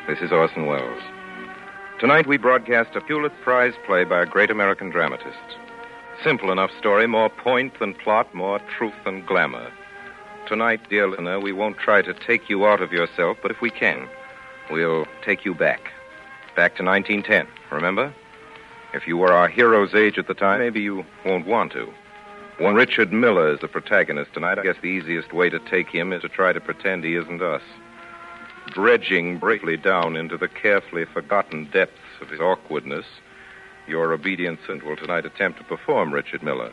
This is Orson Welles. Tonight we broadcast a Pulitzer Prize play by a great American dramatist. Simple enough story, more point than plot, more truth than glamour. Tonight, dear listener, we won't try to take you out of yourself, but if we can, we'll take you back. Back to 1910, remember? If you were our hero's age at the time, maybe you won't want to. When Richard Miller is the protagonist tonight, I guess the easiest way to take him is to try to pretend he isn't us. Dredging bravely down into the carefully forgotten depths of his awkwardness, your obedient servant will tonight attempt to perform Richard Miller.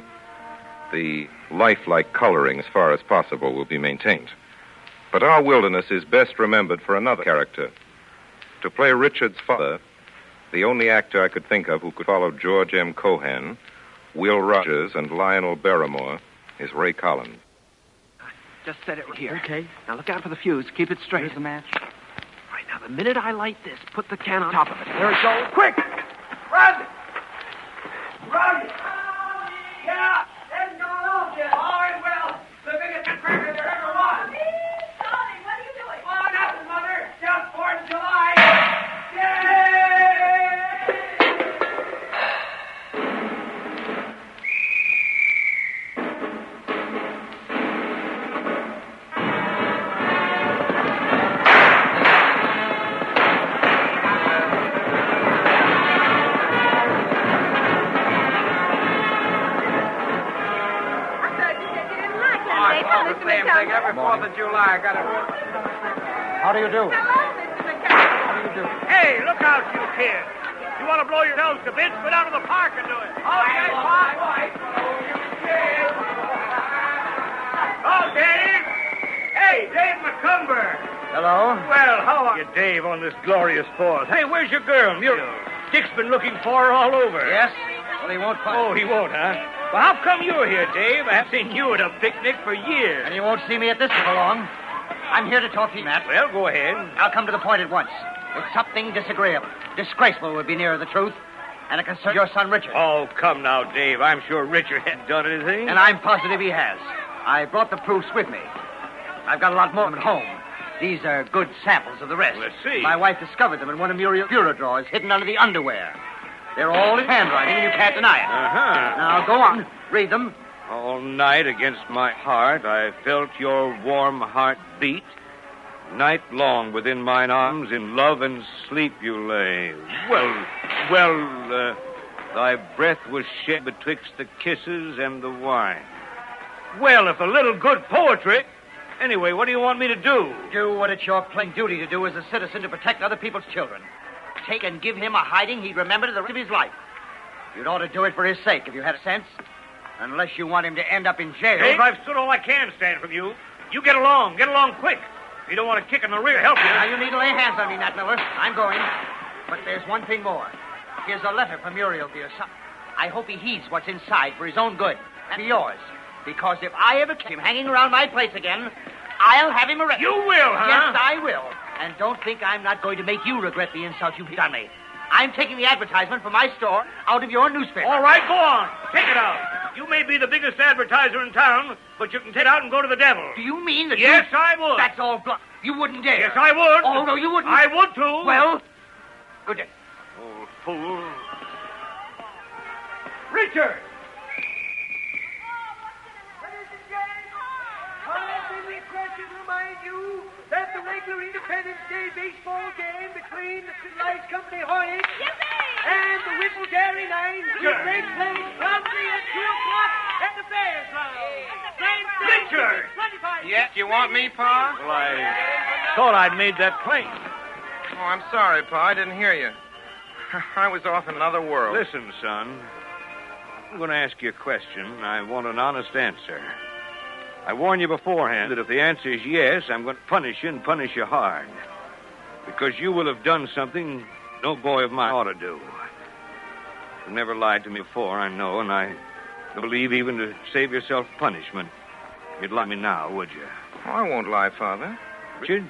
The lifelike coloring, as far as possible, will be maintained. But our wilderness is best remembered for another character. To play Richard's father, the only actor I could think of who could follow George M. Cohan, Will Rogers, and Lionel Barrymore is Ray Collins. Just set it here. Okay. Now look out for the fuse. Keep it straight. Here's the match. All right, now the minute I light this, put the can on top of it. There it goes. Quick! Run! Run! Yeah! There's no off yet. All right, well, the biggest cracker there ever was. Sonny, what are you doing? Oh, nothing, Mother. Just 4th of July. Yay! Every 4th of July, I got it. How do you do? Hello, Mr. McCarthy. How do you do? Hey, look out, you kids. You want to blow your nose to bits? Go down to the park and do it. Okay, fine. Oh, Dave. Hey, Dave McCumber. Hello? Well, how are you, Dave, on this glorious 4th? Hey, where's your girl, Muriel? Dick's been looking for her all over. Yes? Well, he won't find Oh, he won't, huh? Well, how come you're here, Dave? I haven't seen you at a picnic for years. And you won't see me at this for long. I'm here to talk to you, Matt. Well, go ahead. I'll come to the point at once. It's something disagreeable. Disgraceful would be nearer the truth. And it concerns your son, Richard. Oh, come now, Dave. I'm sure Richard hasn't done anything. And I'm positive he has. I brought the proofs with me. I've got a lot more of them at home. These are good samples of the rest. Let's see. My wife discovered them in one of Muriel's bureau drawers hidden under the underwear. They're all in handwriting, and you can't deny it. Uh-huh. Now, go on. Read them. All night against my heart I felt your warm heart beat. Night long within mine arms in love and sleep you lay. Well, thy breath was shed betwixt the kisses and the wine. Well, if a little good poetry... Anyway, what do you want me to do? Do what it's your plain duty to do as a citizen to protect other people's children. Take and give him a hiding he'd remember to the rest of his life. You'd ought to do it for his sake if you had sense. Unless you want him to end up in jail. Dave, I've stood all I can stand from you. You get along quick. If you don't want to kick in the rear, help you. Now, you need to lay hands on me, Nat Miller. I'm going. But there's one thing more. Here's a letter from Muriel to your son. I hope he heeds what's inside for his own good and for yours. Because if I ever catch him hanging around my place again, I'll have him arrested. You will, huh? Yes, I will. And don't think I'm not going to make you regret the insult you've done me. I'm taking the advertisement for my store out of your newspaper. All right, go on. Take it out. You may be the biggest advertiser in town, but you can take it out and go to the devil. Do you mean that Yes, I would. That's all bluff. You wouldn't dare. Yes, I would. Oh, no, you wouldn't. I would, too. Well, good day. Old fool. Richard! Requested to remind you that the regular Independence Day baseball game between the Light Company Hornets and the Whipple Dairy Nine will take place promptly at 2 o'clock at the Bears Ground. Richard! Yes, you want me, Pa? Well, I thought I'd made that plain. Oh, I'm sorry, Pa. I didn't hear you. I was off in another world. Listen, son. I'm going to ask you a question. I want an honest answer. I warn you beforehand that if the answer is yes, I'm going to punish you and punish you hard. Because you will have done something no boy of mine ought to do. You've never lied to me before, I know, and I believe even to save yourself punishment, you'd lie me now, would you? Oh, I won't lie, Father. Richard,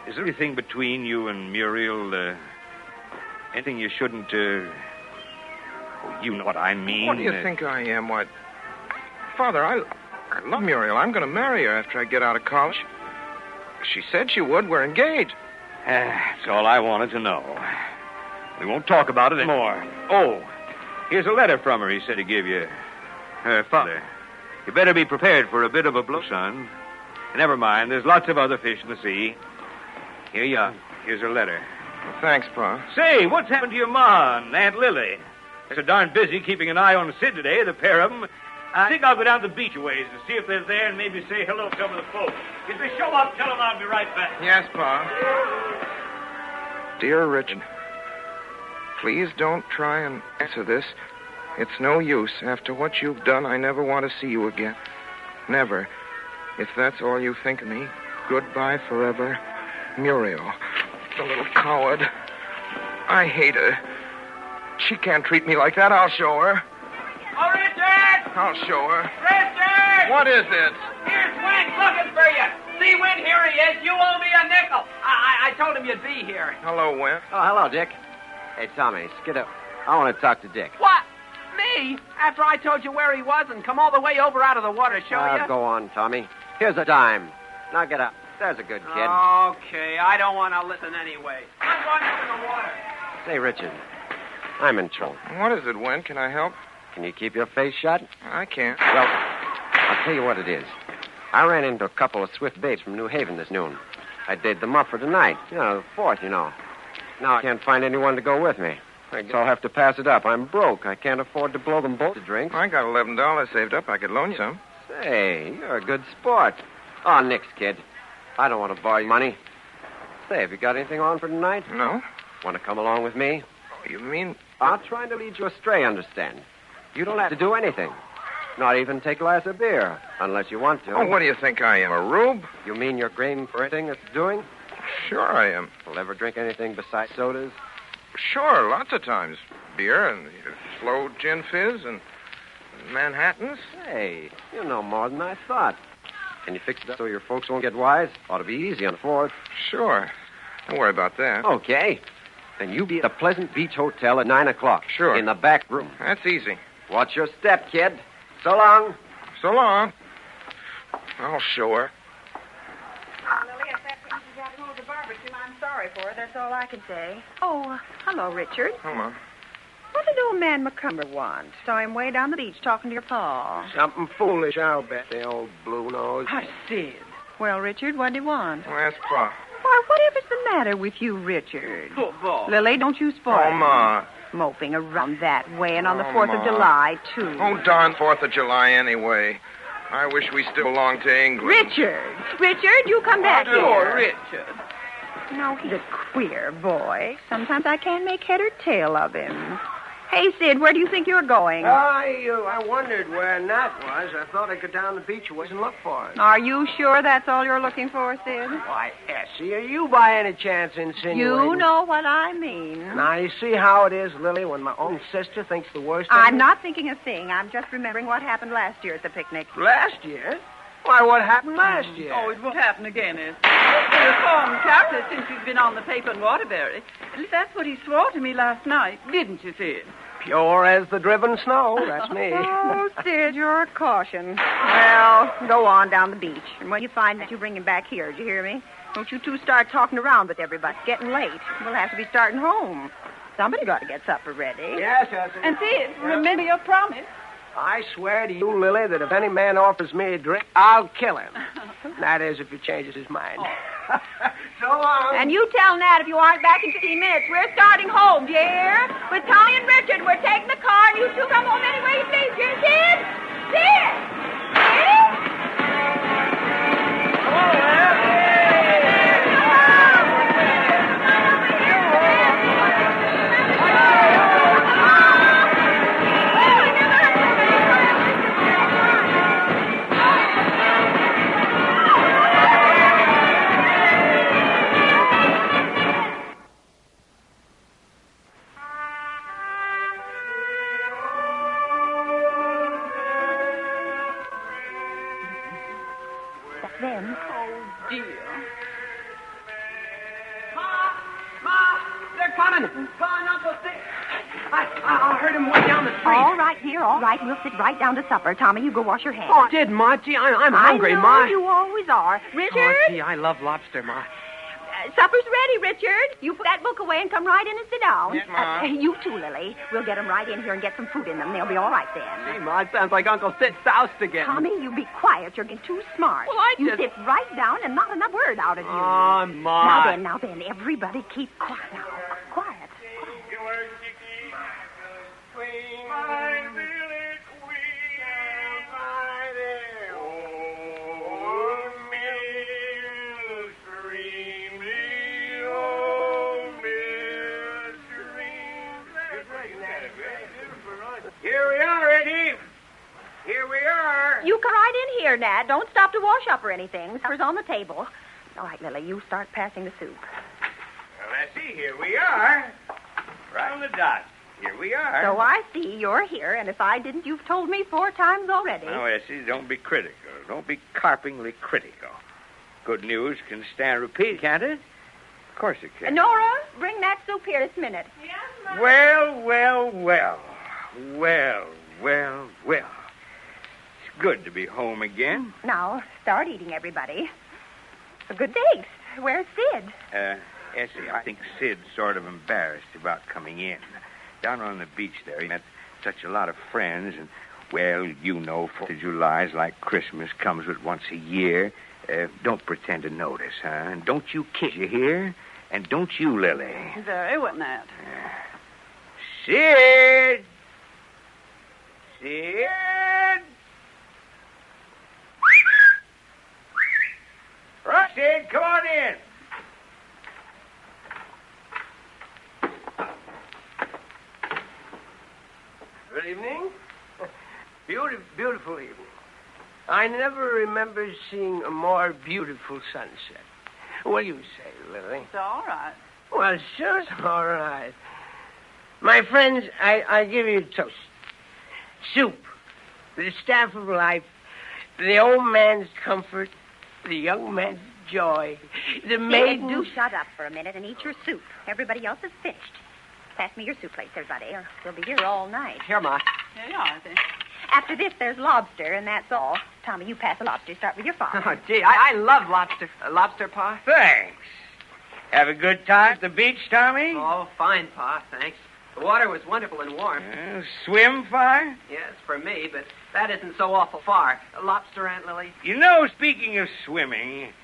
is there anything between you and Muriel, anything you shouldn't, oh, you know what I mean. What do you think I am? What? Father, I love Muriel. I'm going to marry her after I get out of college. She said she would. We're engaged. That's all I wanted to know. We won't talk about it anymore. Oh, here's a letter from her he said to give you. Her father. You better be prepared for a bit of a blow, son. Never mind, there's lots of other fish in the sea. Here you are. Here's her letter. Well, thanks, Pa. Say, what's happened to your ma and Aunt Lily? They're so darn busy keeping an eye on Sid today, the pair of them. I think I'll go down to the beach a ways and see if they're there and maybe say hello to some of the folks. If they show up, tell them I'll be right back. Yes, Pa. Dear Richard, please don't try and answer this. It's no use. After what you've done, I never want to see you again. Never. If that's all you think of me, goodbye forever, Muriel. The little coward. I hate her. She can't treat me like that. I'll show her. Oh, Richard! I'll show her. Richard! What is it? Here's Wink looking for you. See, Wink, here he is. You owe me a nickel. I told him you'd be here. Hello, Win. Oh, hello, Dick. Hey, Tommy, skid up. I want to talk to Dick. What? Me? After I told you where he was and come all the way over out of the water to show you? Go on, Tommy. Here's a dime. Now get up. There's a good kid. Okay, I don't want to listen anyway. I'm going into the water. Say, Richard, I'm in trouble. What is it, Win? Can I help? Can you keep your face shut? I can't. Well, I'll tell you what it is. I ran into a couple of swift baits from New Haven this noon. I did them up for tonight. You know, the 4th, you know. Now I can't find anyone to go with me. I guess I'll have to pass it up. I'm broke. I can't afford to blow them both to drinks. I got $11 saved up. I could loan you some. Say, you're a good sport. Oh, nix, kid. I don't want to borrow your money. Say, have you got anything on for tonight? No? Want to come along with me? You mean... I'm trying to lead you astray, understand? You don't have to do anything. Not even take a glass of beer, unless you want to. Oh, what do you think I am, a rube? You mean you're game for anything that's doing? Sure I am. Will ever drink anything besides sodas? Sure, lots of times. Beer and slow gin fizz and Manhattans. Hey, you know more than I thought. Can you fix it up so your folks won't get wise? Ought to be easy on the 4th. Sure. Don't worry about that. Okay. Then you be at the Pleasant Beach Hotel at 9 o'clock. Sure. In the back room. That's easy. Watch your step, kid. So long. So long. I'll show her. Lily, if that's what you got to hold the barbecue, I'm sorry for it. That's all I can say. Oh, hello, Richard. Hello. What did old man McCumber want? Saw him way down the beach talking to your pa. Something foolish, I'll bet. The old blue nose. I Sid. Well, Richard, what do you want? Well, ask Pa. Why, whatever's the matter with you, Richard? Football. Lily, don't you spoil Oh, Ma. moping around that way, and on the Oh, 4th of Ma. July, too. Oh, darn 4th of July anyway. I wish we still belonged to England. Richard, you come back do. here. Richard. No, he's a queer boy. Sometimes I can't make head or tail of him. Hey, Sid, where do you think you're going? I wondered where Nat was. I thought I'd go down the beach a ways and look for it. Are you sure that's all you're looking for, Sid? Why, Essie, are you by any chance insinuating? You know what I mean. Now, you see how it is, Lily, when my own sister thinks the worst of I'm me? not thinking a thing. I'm just remembering what happened last year at the picnic. Last year? Why, what happened last year? Oh, it won't happen again, There's been a reformed character since he's been on the paper in Waterbury. At least that's what he swore to me last night, didn't you, Sid? Pure as the driven snow. That's me. Oh, Sid, you're a caution. Well, go on down the beach. And when you find that, you bring him back here. Did you hear me? Don't you two start talking around with everybody. It's getting late. We'll have to be starting home. Somebody got to get supper ready. Yes, Essie. And Sid, remember your promise. I swear to you, Lily, that if any man offers me a drink, I'll kill him. That is, if he changes his mind. So long. And you tell Nat if you aren't back in 15 minutes. We're starting home, do you hear? With Tommy and Richard, we're taking the car, and you two come home any way you please. You Sid? Sid? Them. Oh, dear. Ma, they're coming. Pa and Uncle Sid. I heard him way down the street. All right, here, all right. We'll sit right down to supper. Tommy, you go wash your hands. Oh, I did, Ma. Gee, I'm hungry, I know Ma. you always are. Richard? Oh, gee, I love lobster, Ma. Supper's ready, Richard. You put that book away and come right in and sit down. Yes, Ma. You too, Lily. We'll get them right in here and get some food in them. They'll be all right then. Gee, Ma, it sounds like Uncle Sid's soused again. Tommy, you be quiet. You're getting too smart. Well, I You just- sit right down and not another word out of you. Oh, Ma. Now then, everybody keep quiet now. Quiet. Here we are, Eddie. Here we are. You come right in here, Nat. Don't stop to wash up or anything. Supper's on the table. All right, Lily, you start passing the soup. Well, let's see. Here we are. Right on the dot. Here we are. So I see you're here, and if I didn't, you've told me 4 times already. Now, Essie, don't be critical. Don't be carpingly critical. Good news can stand repeat, can't it? Of course it can. Nora, bring that soup here this minute. Well. It's good to be home again. Now, start eating, everybody. A good date. Where's Sid? Essie, I think Sid's sort of embarrassed about coming in. Down on the beach there, he met such a lot of friends, and, well, you know, 4th of July's like Christmas, comes but once a year. Don't pretend to notice, huh? And don't you kid, you hear? And don't you, Lily. Very well, Nat. Sid! Sid! Right, Sid, come on in. Good evening. Beautiful evening. I never remember seeing a more beautiful sunset. What do you say, Lily? It's all right. Well, sure, it's all right. My friends, I give you a toast. Soup, the staff of life, the old man's comfort, the young man's joy, the maiden... Do shut up for a minute and eat your soup. Everybody else is finished. Pass me your soup plates, everybody, or we'll be here all night. Here, Ma. Here you are, then. After this, there's lobster, and that's all. Tommy, you pass the lobster. Start with your father. Oh, gee, I love lobster. Lobster, Pa? Thanks. Have a good time at the beach, Tommy? Oh, fine, Pa, thanks. The water was wonderful and warm. Swim far? Yes, for me, but that isn't so awful far. Lobster, Aunt Lily? You know, speaking of swimming,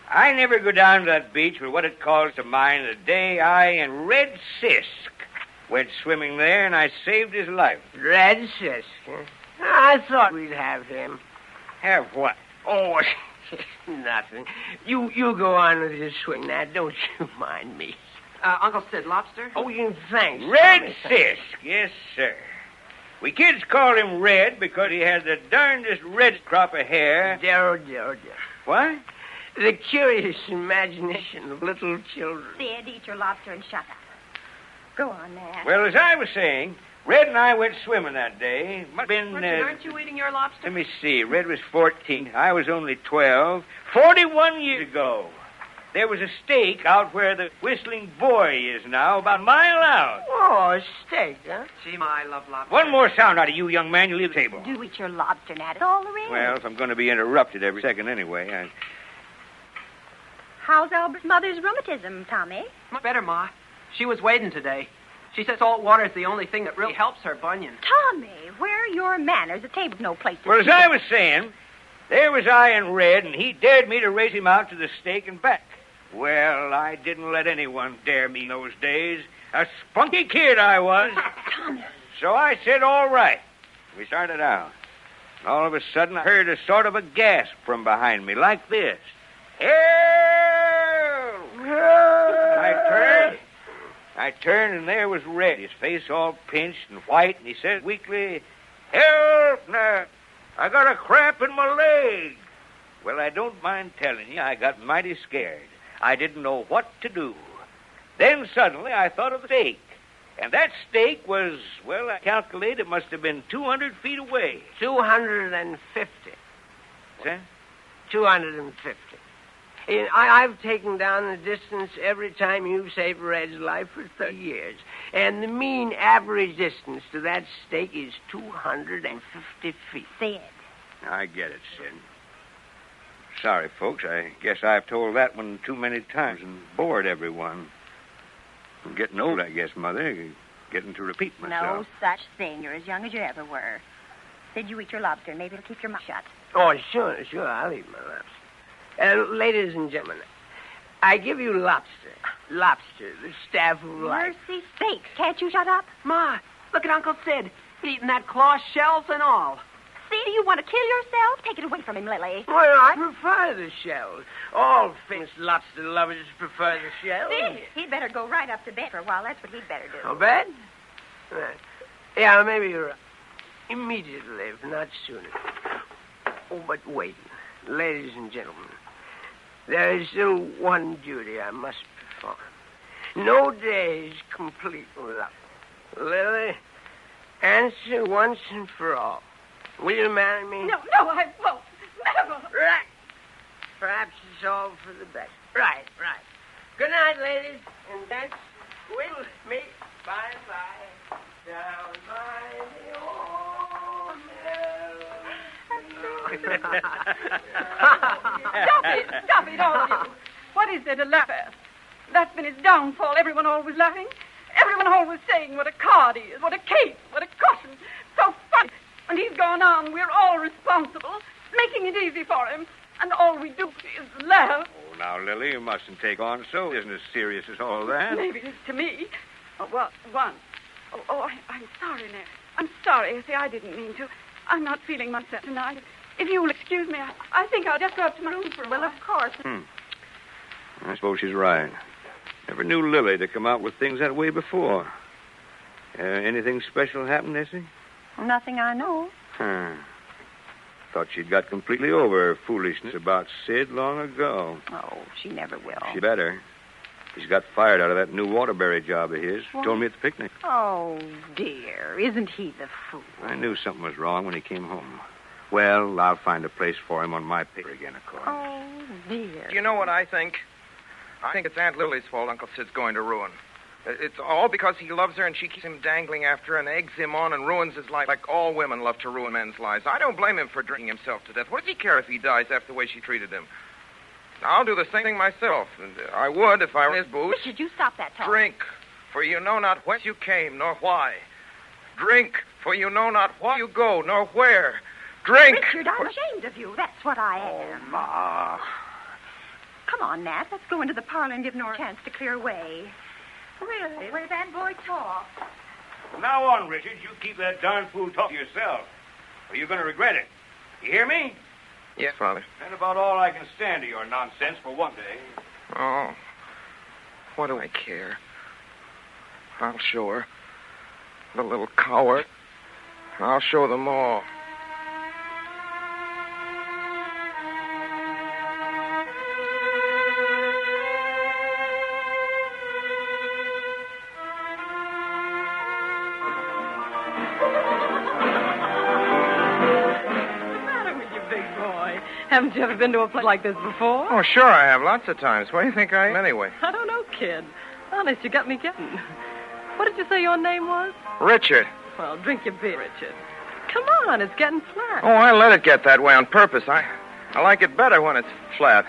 I never go down to that beach with what it calls to mind the day I and Red Sisk went swimming there, and I saved his life. Red Sisk, huh? I thought we'd have him. Have what? Oh, nothing. You go on with your swing, Nat. Don't you mind me. Uncle Sid, lobster? Oh, thanks. Red Tommy. Sisk, yes, sir. We kids call him Red because he has the darndest red crop of hair. Darrow. What? The curious imagination of little children. Sid, eat your lobster and shut up. Go on, Nat. Well, as I was saying, Red and I went swimming that day. Must have been, Aren't you eating your lobster? let me see. Red was 14. I was only 12. 41 years ago. There was a stake out where the Whistling Boy is now, about a mile out. Oh, a steak, huh? Gee, Ma, I love lobster. One more sound out of you, young man, you leave the table. Do eat your lobster, Nat. It's all there is. Well, if I'm going to be interrupted every second anyway, How's Albert's mother's rheumatism, Tommy? Much better, Ma. She was wading today. She says salt water's the only thing that really helps her bunion. Tommy, where are your manners? The table's no place to Well, as sit. I was saying, there was I and Red, and he dared me to race him out to the stake and back. Well, I didn't let anyone dare me in those days. A spunky kid I was. Tommy. So I said, all right. We started out. And all of a sudden, I heard a sort of a gasp from behind me, like this. Help! I turned, and there was Red, his face all pinched and white, and he said weakly, help now. I got a cramp in my leg. Well, I don't mind telling you, I got mighty scared. I didn't know what to do. Then suddenly I thought of the stake. And that stake was, well, I calculate it must have been 200 feet away. 250. Huh? 250. I've taken down the distance every time you've saved Red's life for 30 years. And the mean average distance to that stake is 250 feet. Sid. I get it, Sid. Sorry, folks. I guess I've told that one too many times and bored everyone. I'm getting old, I guess, Mother. Getting to repeat myself. No such thing. You're as young as you ever were. Did you eat your lobster? Maybe it'll keep your mouth shut. Oh, sure. I'll eat my lobster. Ladies and gentlemen, I give you lobster. Lobster, the staff of life. Mercy sakes. Can't you shut up? Ma, look at Uncle Sid. Eating that claw shells and all. See, do you want to kill yourself? Take it away from him, Lily. Well, I prefer the shells. All famous lobster lovers prefer the shells. See, he'd better go right up to bed for a while. That's what he'd better do. Oh, bed? Yeah, maybe you're right. Immediately, if not sooner. Oh, but wait. Ladies and gentlemen, there is still one duty I must perform. No day is complete without Lily, answer once and for all. Will you marry me? No, I won't. Never. Right. Perhaps it's all for the best. Right. Good night, ladies. And that's we'll meet bye-bye down by the old Stop it, all of you. What is there to laugh at? That's been his downfall. Everyone always laughing. Everyone always saying what a card he is, what a case, what a caution. So funny. And he's gone on. We're all responsible, making it easy for him. And all we do is laugh. Oh, now, Lily, you mustn't take on so. It isn't as serious as all that. Maybe it is to me. Oh, well, once. I'm sorry, Ned. I'm sorry. See, I didn't mean to. I'm not feeling myself tonight. If you'll excuse me, I think I'll just go up to my room for a while. Well, of course. I suppose she's right. Never knew Lily to come out with things that way before. Anything special happen, Essie? Nothing I know. Thought she'd got completely over her foolishness about Sid long ago. Oh, she never will. She better. He's got fired out of that new Waterbury job of his. What? Told me at the picnic. Oh, dear. Isn't he the fool? I knew something was wrong when he came home. Well, I'll find a place for him on my paper again, of course. Oh, dear. Do you know what I think? I think it's Aunt Lily's fault Uncle Sid's going to ruin. It's all because he loves her and she keeps him dangling after her and eggs him on and ruins his life like all women love to ruin men's lives. I don't blame him for drinking himself to death. What does he care if he dies after the way she treated him? I'll do the same thing myself. And I would if I were in his boots. Richard, you stop that talk. Drink, for you know not whence you came, nor why. Drink, for you know not why you go, nor where. Drink! Richard, I'm ashamed of you. That's what I am. Oh, Ma. Come on, Nat. Let's go into the parlor and give Nora a chance to clear away. Really? Where that boy talk? From now on, Richard, you keep that darn fool talk to yourself, or you're going to regret it. You hear me? Yes, Father. That's about all I can stand of your nonsense for one day. Oh, what do I care? I'll show her. The little coward. I'll show them all. Haven't you ever been to a place like this before? Oh, sure I have. Lots of times. Where do you think I am anyway? I don't know, kid. Honest, you got me getting. What did you say your name was? Richard. Well, drink your beer, Richard. Come on, it's getting flat. Oh, I let it get that way on purpose. I like it better when it's flat.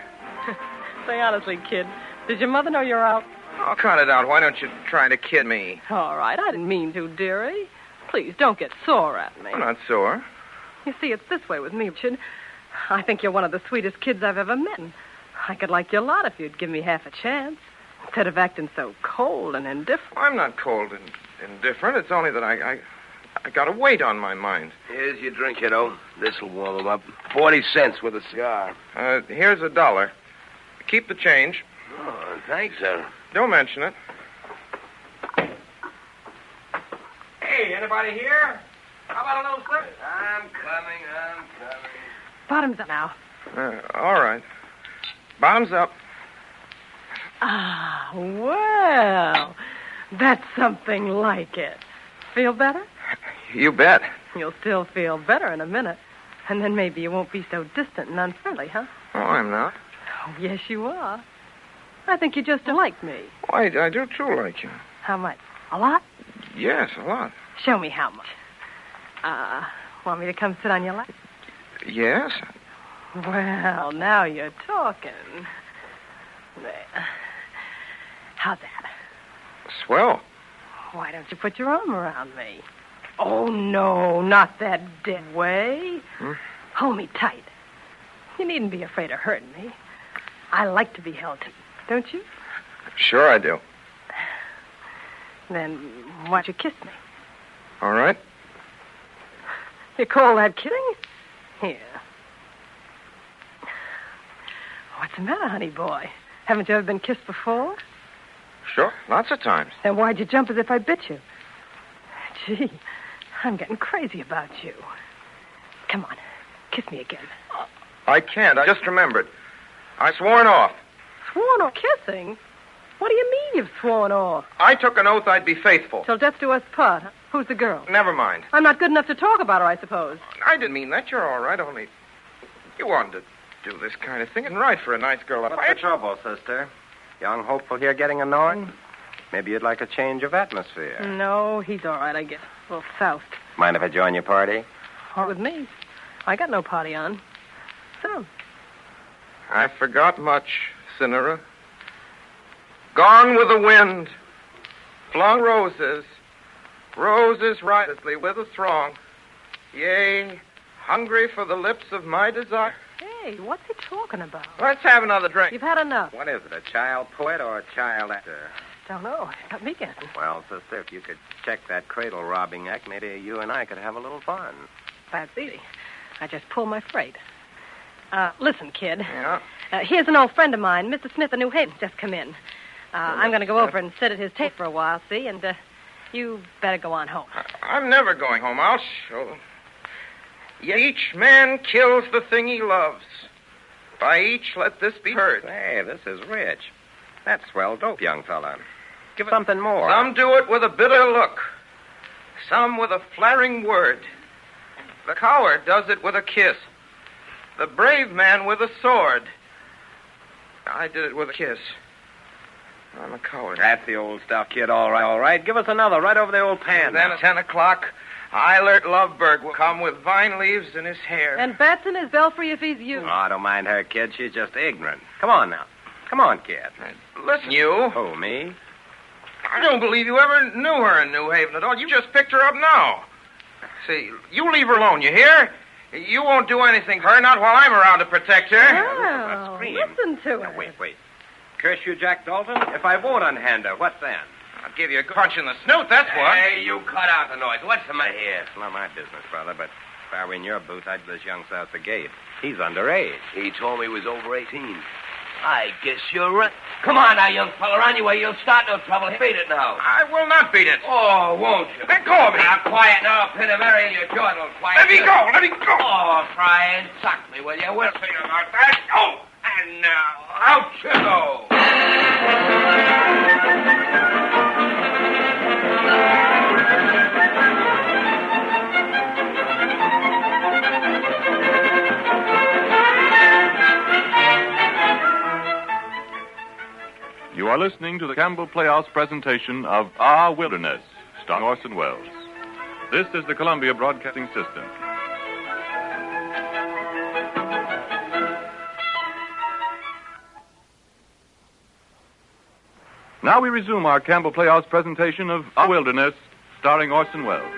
Say honestly, kid, does your mother know you're out? Oh, cut it out. Why don't you try to kid me? All right, I didn't mean to, dearie. Please, don't get sore at me. I'm not sore. You see, it's this way with me, Richard. I think you're one of the sweetest kids I've ever met. I could like you a lot if you'd give me half a chance, instead of acting so cold and indifferent. I'm not cold and indifferent. It's only that I got a weight on my mind. Here's your drink, kiddo. This'll warm him up. 40 cents with a cigar. Here's $1. Keep the change. Oh, thanks, sir. Don't mention it. Hey, anybody here? How about a little slip? I'm coming. Bottoms up now. All right. Bottoms up. Ah, well, that's something like it. Feel better? You bet. You'll still feel better in a minute. And then maybe you won't be so distant and unfriendly, huh? Oh, I'm not. Oh, yes, you are. I think you just don't like me. Oh, I do, too, like you. How much? A lot? Yes, a lot. Show me how much. Want me to come sit on your lap? Yes? Well, now you're talking. There. How's that? Swell. Why don't you put your arm around me? Oh, no, not that dead way. Hold me tight. You needn't be afraid of hurting me. I like to be held tight, don't you? Sure I do. Then why don't you kiss me? All right. You call that kidding? Here. What's the matter, honey boy? Haven't you ever been kissed before? Sure, lots of times. Then why'd you jump as if I bit you? Gee, I'm getting crazy about you. Come on, kiss me again. I can't. I just remembered. I sworn off. Sworn off kissing? What do you mean you've sworn off? I took an oath I'd be faithful. Till death do us part. Who's the girl? Never mind. I'm not good enough to talk about her, I suppose. I didn't mean that. You're all right, only you wanted to do this kind of thing. And right for a nice girl. What's the trouble, sister? Young hopeful here getting annoyed? Maybe you'd like a change of atmosphere. No, he's all right, I guess. A little soused. Mind if I join your party? All right with me. I got no party on. So, I forgot much, Cinera. Gone with the wind. Flung roses. Roses righteously with a throng. Yea, hungry for the lips of my desire. hey, what's he talking about? Let's have another drink. You've had enough. What is it, a child poet or a child actor? Don't know. Got me guessing. Well, sister, if you could check that cradle robbing act, maybe you and I could have a little fun. That's easy. I just pull my freight. Listen, kid. Yeah? Here's an old friend of mine, Mr. Smith of New Haven, just come in. I'm going to go over and sit at his tape for a while, see? And you better go on home. I'm never going home. I'll show them. Yet each man kills the thing he loves. By each let this be heard. Hey, this is rich. That's swell dope, young fella. Give us something more. Some do it with a bitter look. Some with a flattering word. The coward does it with a kiss. The brave man with a sword. I did it with a kiss. I'm a coward. That's the old stuff, kid. All right, all right. Give us another right over the old pan. And then at 10 o'clock, Eilert Lovberg will come with vine leaves in his hair. And bats in his belfry if he's you. Oh, I don't mind her, kid. She's just ignorant. Come on now. Come on, kid. Listen, you. Oh, me? I don't believe you ever knew her in New Haven at all. You just picked her up now. See, you leave her alone, you hear? You won't do anything for her, not while I'm around to protect her. Well, scream. listen to Now, it. wait. Curse you, Jack Dalton. If I won't unhand her, what then? I'll give you a punch in the snoot, that's what. Hey, you cut out the noise. What's the matter here? It's not my business, brother, but if I were in your booth, I'd let this young south the gate. He's underage. He told me he was over 18. I guess you're right. Come on now, young fella. Anyway, you'll start no trouble. Beat it now. I will not beat it. Oh, won't you? Let go of me. Now, quiet now, Pinamary. Your jaw will quiet. Let me go. Let me go. Oh, try and suck me, will you? We'll see about that. Oh, and now, out you go. You are listening to the Campbell Playhouse presentation of Our Wilderness, starring Orson Welles. This is the Columbia Broadcasting System. Now we resume our Campbell Playhouse presentation of Our Wilderness, starring Orson Welles.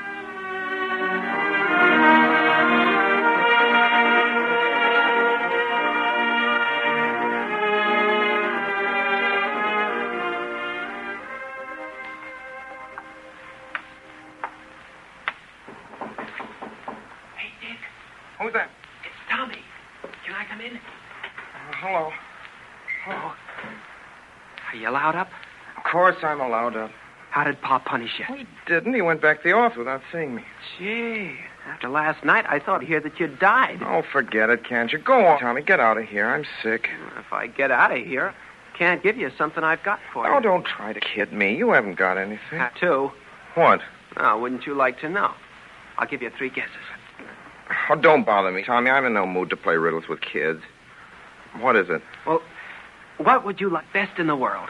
Hey, Dick, Who's that? it's Tommy. Can I come in? Hello. Oh. Are you allowed up? Of course I'm allowed up. How did Pa punish you? He didn't. He went back to the office without seeing me. Gee, after last night, I thought hear that you died. Oh, forget it, can't you? Go on, Tommy. Get out of here. I'm sick. If I get out of here, can't give you something I've got for you. Oh, don't try to kid me. You haven't got anything. Two. What? Now, wouldn't you like to know? I'll give you 3 guesses. Oh, don't bother me, Tommy. I'm in no mood to play riddles with kids. What is it? Well, what would you like best in the world?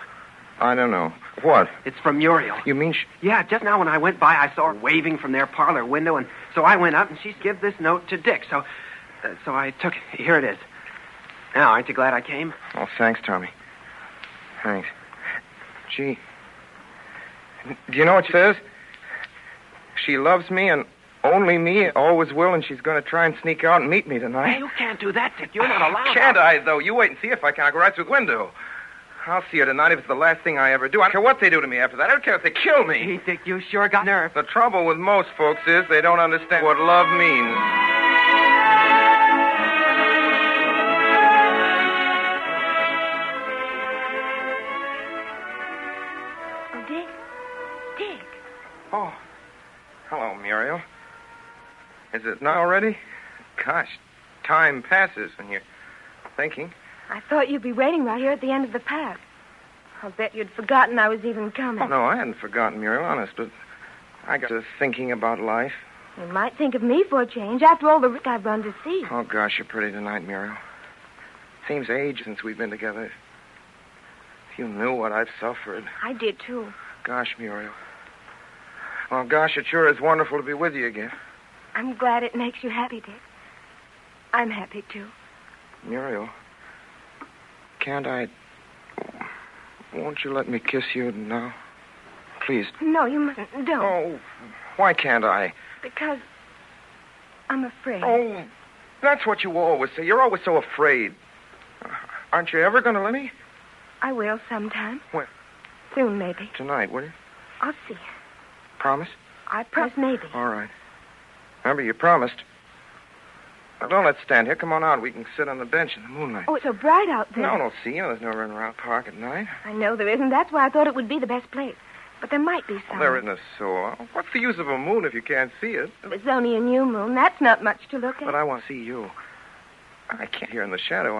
I don't know. What? It's from Muriel. You mean Yeah, just now when I went by, I saw her waving from their parlor window, and so I went up and she gave this note to Dick. So I took it. Here it is. Now, aren't you glad I came? Oh, thanks, Tommy. Thanks. Gee. Do you know what she says? She loves me and only me, always will, and she's going to try and sneak out and meet me tonight. Hey, you can't do that, Dick. You're not allowed. Can't I, though? You wait and see if I can. I'll go right through the window. I'll see her tonight if it's the last thing I ever do. I don't care what they do to me after that. I don't care if they kill me. Hey, Dick, you sure got nerve. The trouble with most folks is they don't understand what love means. Oh, Dick. Dick. Oh. Hello, Muriel. Is it not already? Gosh, time passes when you're thinking. I thought you'd be waiting right here at the end of the path. I'll bet you'd forgotten I was even coming. Oh, no, I hadn't forgotten, Muriel, honest, but I got to thinking about life. You might think of me for a change after all the risk I've run to see. Oh, gosh, you're pretty tonight, Muriel. Seems ages since we've been together. If you knew what I've suffered. I did, too. Gosh, Muriel. Well, gosh, it sure is wonderful to be with you again. I'm glad it makes you happy, Dick. I'm happy, too. Muriel, can't I... Won't you let me kiss you now? Please. No, you mustn't. Don't. Oh, why can't I? Because I'm afraid. Oh, that's what you always say. You're always so afraid. Aren't you ever going to let me? I will sometime. When? Soon, maybe. Tonight, will you? I'll see. Promise? I promise maybe. All right. Remember, you promised. Now, don't let's stand here. Come on out. We can sit on the bench in the moonlight. Oh, it's so bright out there. No, don't see you. There's no run around the park at night. I know there isn't. That's why I thought it would be the best place. But there might be some. Well, there isn't a soul. What's the use of a moon if you can't see it? If it's only a new moon, that's not much to look at. But I want to see you. I can't here in the shadow.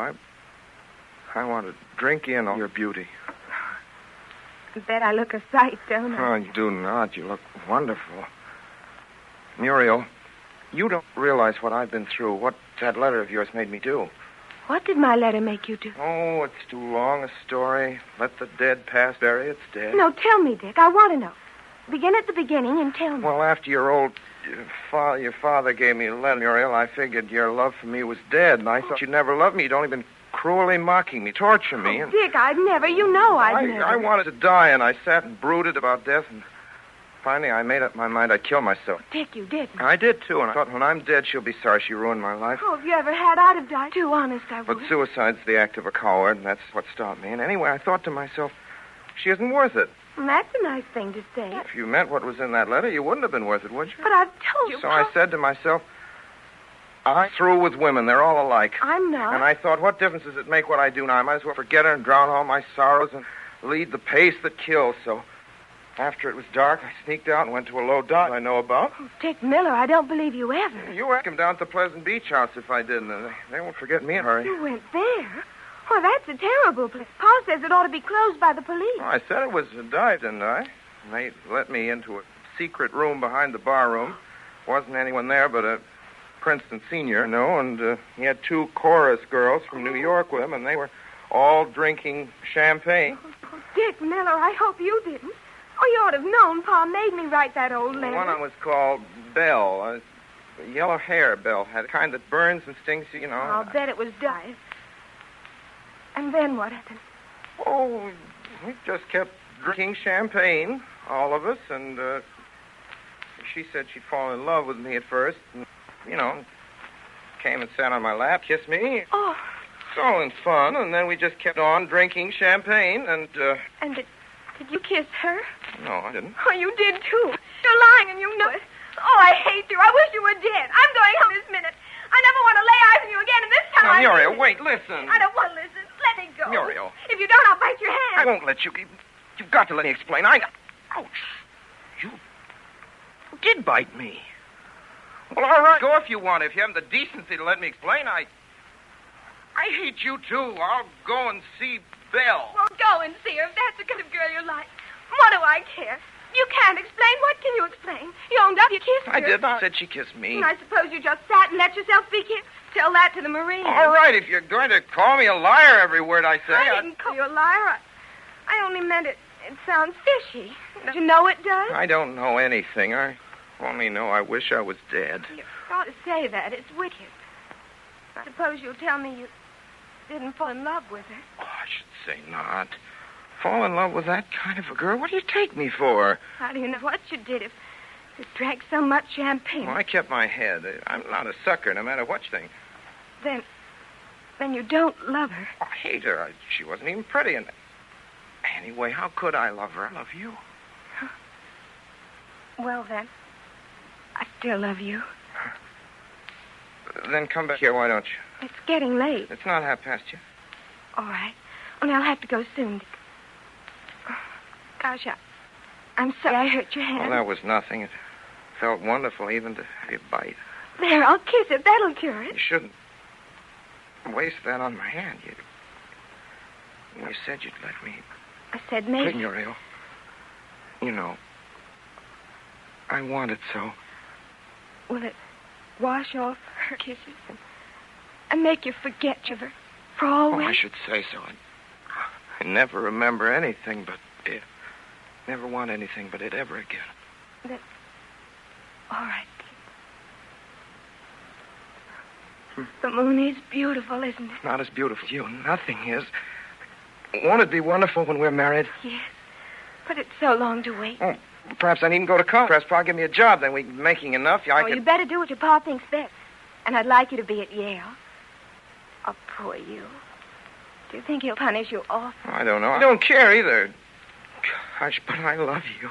I want to drink in all your beauty. I bet I look a sight, don't I? Oh, you do not. You look wonderful. Muriel, you don't realize what I've been through, what that letter of yours made me do. What did my letter make you do? Oh, it's too long a story. Let the dead past bury its dead. No, tell me, Dick. I want to know. Begin at the beginning and tell me. Well, after your father gave me a letter, Muriel, I figured your love for me was dead, and I thought you'd never love me. You'd only been cruelly mocking me, torturing me. Oh, Dick, I'd never. You know I'd never. I wanted to die, and I sat and brooded about death, and finally I made up my mind I'd kill myself. Dick, you didn't. I did, too, and I thought when I'm dead, she'll be sorry she ruined my life. Oh, if you ever had, I'd have died, too. Honest, I would. But suicide's the act of a coward, and that's what stopped me. And anyway, I thought to myself, she isn't worth it. Well, that's a nice thing to say. If you meant what was in that letter, you wouldn't have been worth it, would you? But I've told you. So I said to myself, I'm through with women. They're all alike. I'm not. And I thought, what difference does it make what I do now? I might as well forget her and drown all my sorrows and lead the pace that kills. So after it was dark, I sneaked out and went to a low dock I know about. Oh, Dick Miller, I don't believe you ever. You ask him down at the Pleasant Beach House if I didn't. They won't forget me in a hurry. You went there? Well, that's a terrible place. Pa says it ought to be closed by the police. Well, I said it was a dive, didn't I? They let me into a secret room behind the bar room. Wasn't anyone there but a Princeton senior, and he had two chorus girls from New York with him, and they were all drinking champagne. Oh, Dick Miller, I hope you didn't. Oh, you ought to have known Pa made me write that old letter. One of them was called Belle. Yellow hair, Belle. Had a kind that burns and stings you, you know. I'll bet it was dive. And then what happened? Oh, we just kept drinking champagne, all of us, and she said she'd fallen in love with me at first. And, you know, came and sat on my lap, kissed me. Oh. It's all in fun, and then we just kept on drinking champagne, and... And did you kiss her? No, I didn't. Oh, you did, too. You're lying, and you know it. Oh, I hate you. I wish you were dead. I'm going home this minute. I never want to lay eyes on you again, and this time Now, Muriel, wait, listen. I don't want to listen. Let me go. Muriel. If you don't, I'll bite your hand. I won't let you. You've got to let me explain. Ouch. You did bite me. Well, all right. Go if you want. If you haven't the decency to let me explain, I hate you, too. I'll go and see Belle. Well, go and see her if that's the kind of girl you like. What do I care? You can't explain. What can you explain? You owned up. You kissed her. I did. I said she kissed me. And I suppose you just sat and let yourself be kissed. Tell that to the Marines. All right, if you're going to call me a liar every word I say. I didn't call you a liar. I only meant it sounds fishy. Don't you know it does? I don't know anything. I only know I wish I was dead. You ought to say that. It's wicked. I suppose you'll tell me didn't fall in love with her. Oh, I should say not. Fall in love with that kind of a girl? What do you take me for? How do you know what you did if you drank so much champagne? Well, I kept my head. I'm not a sucker, no matter what you think. Then you don't love her. I hate her. She wasn't even pretty. And anyway, how could I love her? I love you. Well, then, I still love you. Then come back here, why don't you? It's getting late. It's not 1:30 yet. All right. Only I'll have to go soon. Gosh, I'm sorry I hurt your hand. Well, that was nothing. It felt wonderful even to have you bite. There, I'll kiss it. That'll cure it. You shouldn't waste that on my hand. You said you'd let me. I said maybe. Muriel, you know, I want it so. Will it wash off her kisses and make you forget her for always? Oh, I should say so. I never remember anything but it. Never want anything but it ever again. Then, all right. The moon is beautiful, isn't it? Not as beautiful as you. Nothing is. Won't it be wonderful when we're married? Yes. But it's so long to wait. Oh, perhaps I needn't go to college. Perhaps Pa give me a job. Then we're making enough. You better do what your pa thinks best. And I'd like you to be at Yale. Oh, poor you. Do you think he'll punish you awful? I don't know. I don't care either. Gosh, but I love you.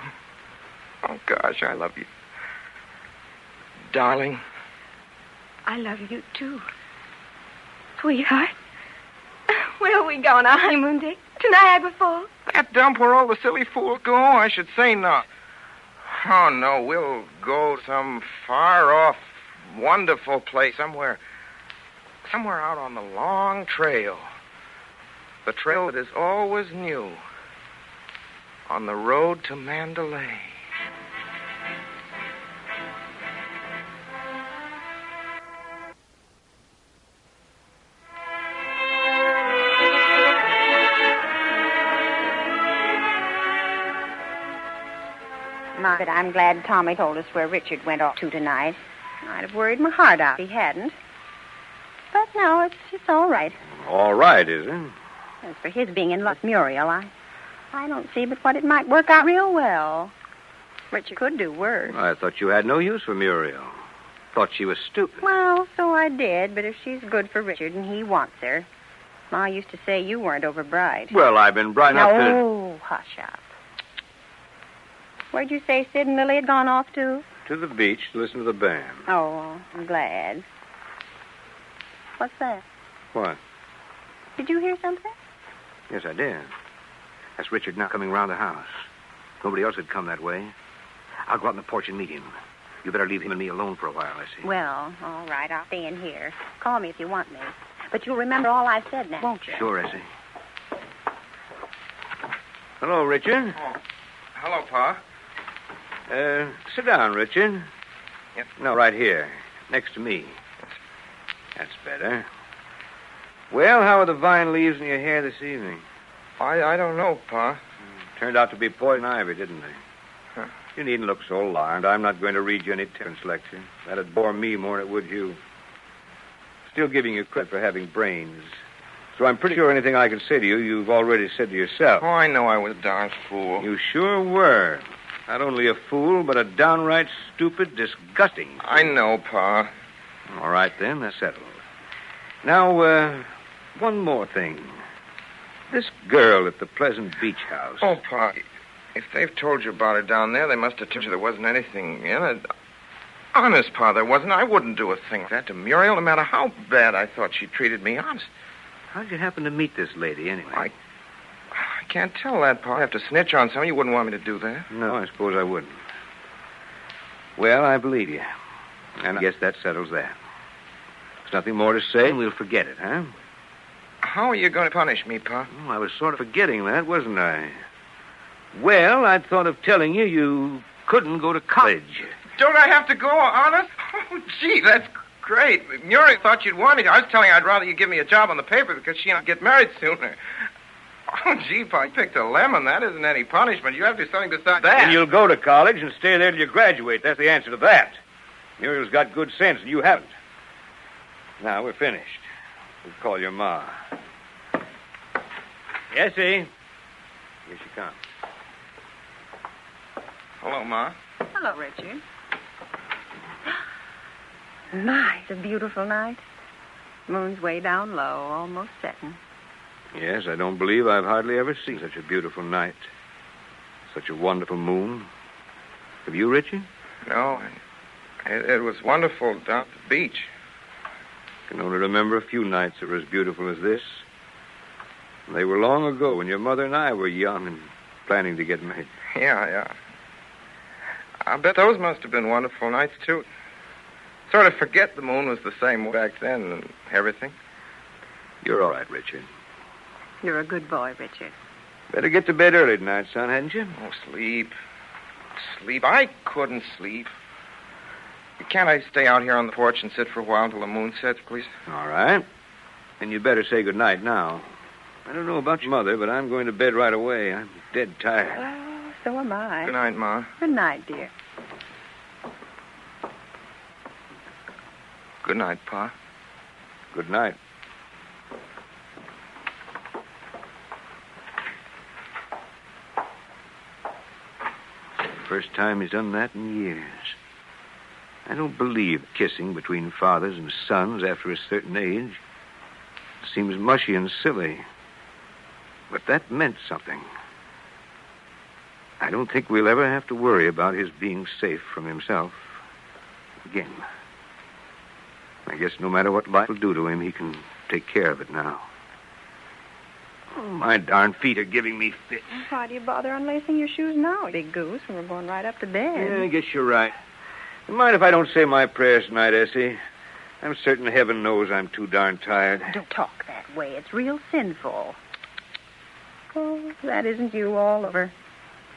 Oh, gosh, I love you. Darling. I love you, too. Sweetheart. Where are we going on our honeymoon, Dick? To Niagara Falls? That dump where all the silly fools go? I should say not. Oh, no, we'll go some far-off, wonderful place. Somewhere out on the long trail. The trail that is always new. On the road to Mandalay. But I'm glad Tommy told us where Richard went off to tonight. I'd have worried my heart out if he hadn't. But no, it's all right. All right, is it? As for his being in love with Muriel, I don't see but what it might work out real well. Richard could do worse. I thought you had no use for Muriel. Thought she was stupid. Well, so I did, but if she's good for Richard and he wants her, Ma used to say you weren't over bright. Well, I've been bright enough to... Oh, hush up. Where'd you say Sid and Lily had gone off to? To the beach to listen to the band. Oh, I'm glad. What's that? What? Did you hear something? Yes, I did. That's Richard now coming round the house. Nobody else had come that way. I'll go out on the porch and meet him. You better leave him and me alone for a while, Essie. Well, all right, I'll stay in here. Call me if you want me. But you'll remember all I've said now, won't you? Sure, Essie. Hello, Richard. Oh, hello, Pa. Sit down, Richard. Yep. No, right here, next to me. That's better. Well, how are the vine leaves in your hair this evening? I don't know, Pa. Turned out to be poison ivy, didn't they? Huh. You needn't look so alarmed. I'm not going to read you any Terence lecture. That'd bore me more than it would you. Still giving you credit for having brains. So I'm pretty sure anything I can say to you, you've already said to yourself. Oh, I know I was a darn fool. You sure were. Not only a fool, but a downright stupid, disgusting fool. I know, Pa. All right, then. That's settled. Now, one more thing. This girl at the Pleasant Beach House. Oh, Pa, if they've told you about her down there, they must have told you there wasn't anything in it. Honest, Pa, there wasn't. I wouldn't do a thing like that to Muriel, no matter how bad I thought she treated me. Honest. How'd you happen to meet this lady, anyway? I can't tell that, Pa. I have to snitch on someone. You wouldn't want me to do that. No, I suppose I wouldn't. Well, I believe you. And I guess that settles that. There's nothing more to say, and we'll forget it, huh? How are you going to punish me, Pa? Oh, I was sort of forgetting that, wasn't I? Well, I'd thought of telling you you couldn't go to college. Don't I have to go, honest? Oh, gee, that's great. Muriel thought you'd want me to. I was telling her I'd rather you give me a job on the paper because she and I get married sooner. Oh, gee, Pa, you picked a lemon. That isn't any punishment. You have to do something besides that. And you'll go to college and stay there till you graduate. That's the answer to that. Muriel's got good sense, and you haven't. Now, we're finished. We'll call your Ma. Essie. Here she comes. Hello, Ma. Hello, Richard. My, it's a beautiful night. Moon's way down low, almost setting. Yes, I don't believe I've hardly ever seen such a beautiful night. Such a wonderful moon. Have you, Richie? No, it was wonderful down at the beach. I can only remember a few nights that were as beautiful as this. They were long ago when your mother and I were young and planning to get married. Yeah. I bet those must have been wonderful nights, too. Sort of forget the moon was the same back then and everything. You're all right, Richard. You're a good boy, Richard. Better get to bed early tonight, son, hadn't you? Oh, sleep. I couldn't sleep. Can't I stay out here on the porch and sit for a while until the moon sets, please? All right. Then you'd better say good night now. I don't know about your mother, but I'm going to bed right away. I'm dead tired. Oh, so am I. Good night, Ma. Good night, dear. Good night, Pa. Good night. First time he's done that in years. I don't believe kissing between fathers and sons after a certain age. It seems mushy and silly. But that meant something. I don't think we'll ever have to worry about his being safe from himself again. I guess no matter what life will do to him, he can take care of it now. Oh, my darn feet are giving me fits. Why do you bother unlacing your shoes now, big goose, when we're going right up to bed? Yeah, I guess you're right. You mind if I don't say my prayers tonight, Essie? I'm certain heaven knows I'm too darn tired. Don't talk that way. It's real sinful. Oh, that isn't you all over.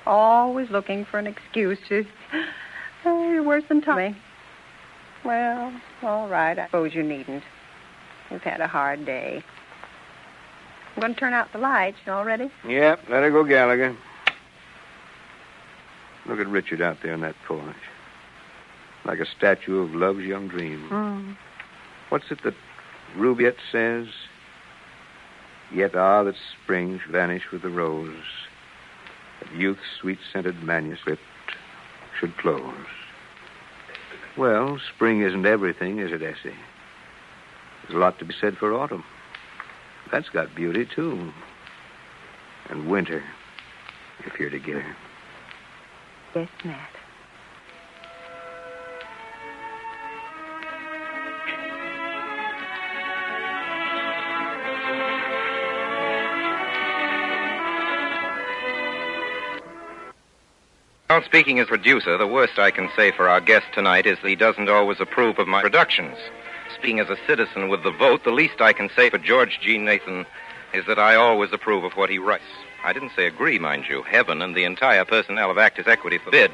Always looking for an excuse to... Oh, you're worse than Tommy. Well, all right. I suppose you needn't. We've had a hard day. I'm going to turn out the lights. You all ready? Yep, let her go, Gallagher. Look at Richard out there on that porch. Like a statue of love's young dream. Mm. What's it that Rubaiyat says? Yet that spring should vanish with the rose, that youth's sweet-scented manuscript should close. Well, spring isn't everything, is it, Essie? There's a lot to be said for autumn. That's got beauty, too. And winter, if you're together. Yes, Matt. Well, speaking as producer, the worst I can say for our guest tonight is that he doesn't always approve of my productions. Speaking as a citizen with the vote, the least I can say for George G. Nathan is that I always approve of what he writes. I didn't say agree, mind you. Heaven and the entire personnel of Actors' Equity forbid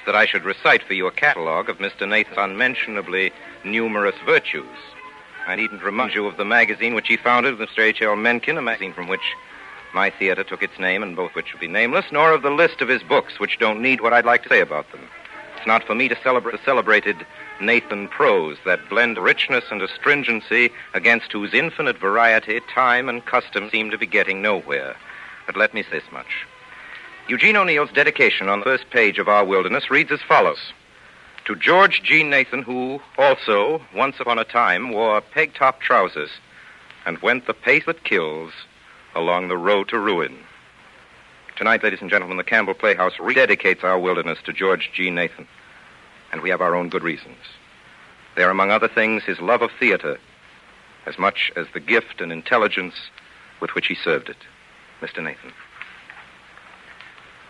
that I should recite for you a catalog of Mr. Nathan's unmentionably numerous virtues. I needn't remind you of the magazine which he founded with Mr. H.L. Mencken, a magazine from which my theater took its name, and both which will be nameless, nor of the list of his books, which don't need what I'd like to say about them. It's not for me to celebrate the celebrated Nathan prose, that blend of richness and astringency against whose infinite variety time and custom seem to be getting nowhere. But let me say this much. Eugene O'Neill's dedication on the first page of Our Wilderness reads as follows. To George G. Nathan, who also, once upon a time, wore peg-top trousers and went the pace that kills along the road to ruin. Tonight, ladies and gentlemen, the Campbell Playhouse rededicates Our Wilderness to George G. Nathan. And we have our own good reasons. They are, among other things, his love of theater, as much as the gift and intelligence with which he served it. Mr. Nathan.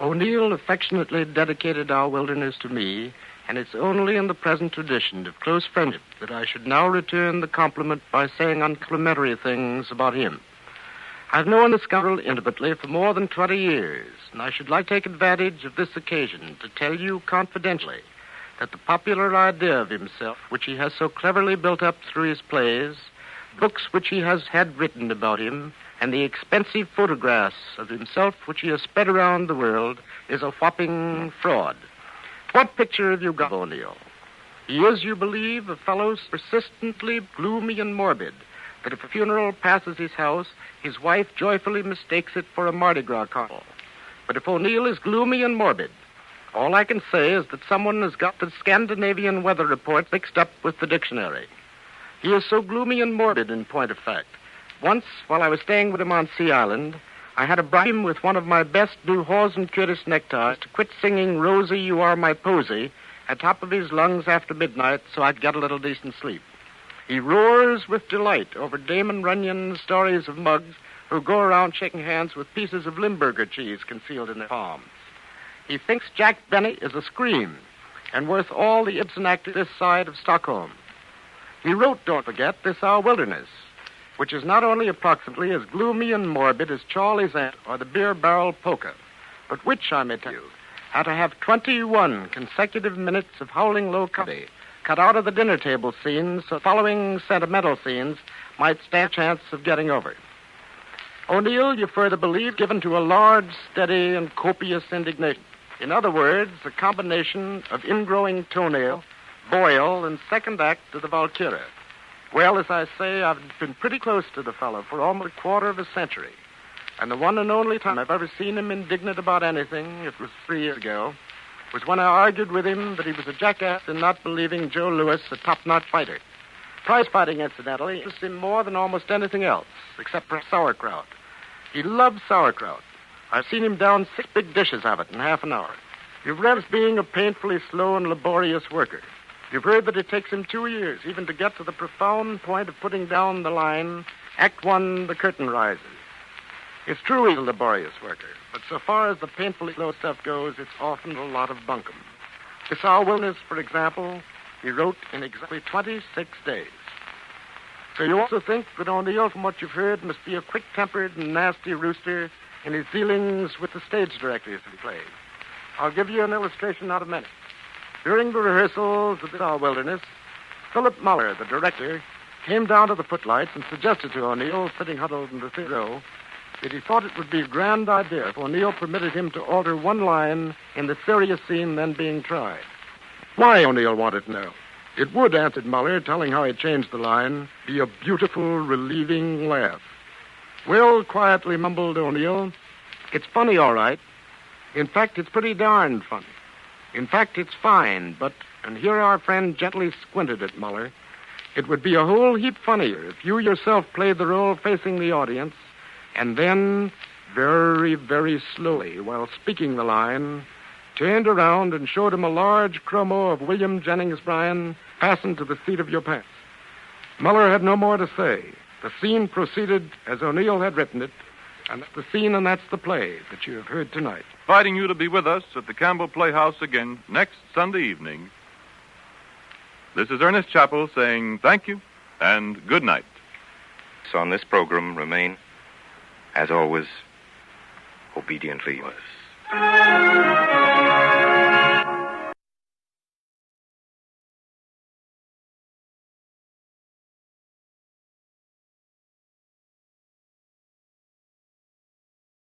O'Neill affectionately dedicated Our Wilderness to me, and it's only in the present tradition of close friendship that I should now return the compliment by saying uncomplimentary things about him. I've known the scoundrel intimately for more than 20 years, and I should like to take advantage of this occasion to tell you confidentially that the popular idea of himself, which he has so cleverly built up through his plays, books which he has had written about him, and the expensive photographs of himself which he has spread around the world, is a whopping fraud. What picture have you got, O'Neill? He is, you believe, a fellow persistently gloomy and morbid, that if a funeral passes his house, his wife joyfully mistakes it for a Mardi Gras carnival. But if O'Neill is gloomy and morbid, all I can say is that someone has got the Scandinavian weather report mixed up with the dictionary. He is so gloomy and morbid in point of fact. Once, while I was staying with him on Sea Island, I had to bribe him with one of my best new Hawes and Curtis neckties to quit singing Rosie, You Are My Posy at top of his lungs after midnight so I'd get a little decent sleep. He roars with delight over Damon Runyon's stories of mugs who go around shaking hands with pieces of Limburger cheese concealed in their palms. He thinks Jack Benny is a scream and worth all the Ibsen actors this side of Stockholm. He wrote, don't forget, This Our Wilderness, which is not only approximately as gloomy and morbid as Charlie's Aunt or the Beer Barrel Polka, but which, I may tell you, had to have 21 consecutive minutes of howling low comedy cut out of the dinner table scenes so following sentimental scenes might stand a chance of getting over. O'Neill, you further believe, given to a large, steady, and copious indignation. In other words, a combination of ingrowing toenail, boil, and second act of the Valkyria. Well, as I say, I've been pretty close to the fellow for almost a quarter of a century. And the one and only time I've ever seen him indignant about anything, it was 3 years ago, was when I argued with him that he was a jackass in not believing Joe Louis a top-notch fighter. Prize fighting, incidentally, interests him more than almost anything else, except for sauerkraut. He loves sauerkraut. I've seen him down 6 big dishes of it in half an hour. You've read as being a painfully slow and laborious worker. You've heard that it takes him 2 years even to get to the profound point of putting down the line, Act 1, the curtain rises. It's true he's a laborious worker, but so far as the painfully slow stuff goes, it's often a lot of bunkum. This Our Wilderness, for example, he wrote in exactly 26 days. So you also think that O'Neill, from what you've heard, must be a quick-tempered and nasty rooster in his dealings with the stage directors he plays. I'll give you an illustration in a minute. During the rehearsals of This Our Wilderness, Philip Muller, the director, came down to the footlights and suggested to O'Neill, sitting huddled in the third row, that he thought it would be a grand idea if O'Neill permitted him to alter one line in the serious scene then being tried. Why, O'Neill wanted to know. It would, answered Muller, telling how he changed the line, be a beautiful, relieving laugh. Well, quietly mumbled O'Neill, it's funny, all right. In fact, it's pretty darn funny. In fact, it's fine, but, and here our friend gently squinted at Muller, it would be a whole heap funnier if you yourself played the role facing the audience, and then, very, very slowly, while speaking the line, turned around and showed him a large chromo of William Jennings Bryan fastened to the seat of your pants. Muller had no more to say. The scene proceeded as O'Neill had written it, and that's the scene and that's the play that you have heard tonight. Inviting you to be with us at the Campbell Playhouse again next Sunday evening. This is Ernest Chappell saying thank you and good night. So on this program remain, as always, obediently yours.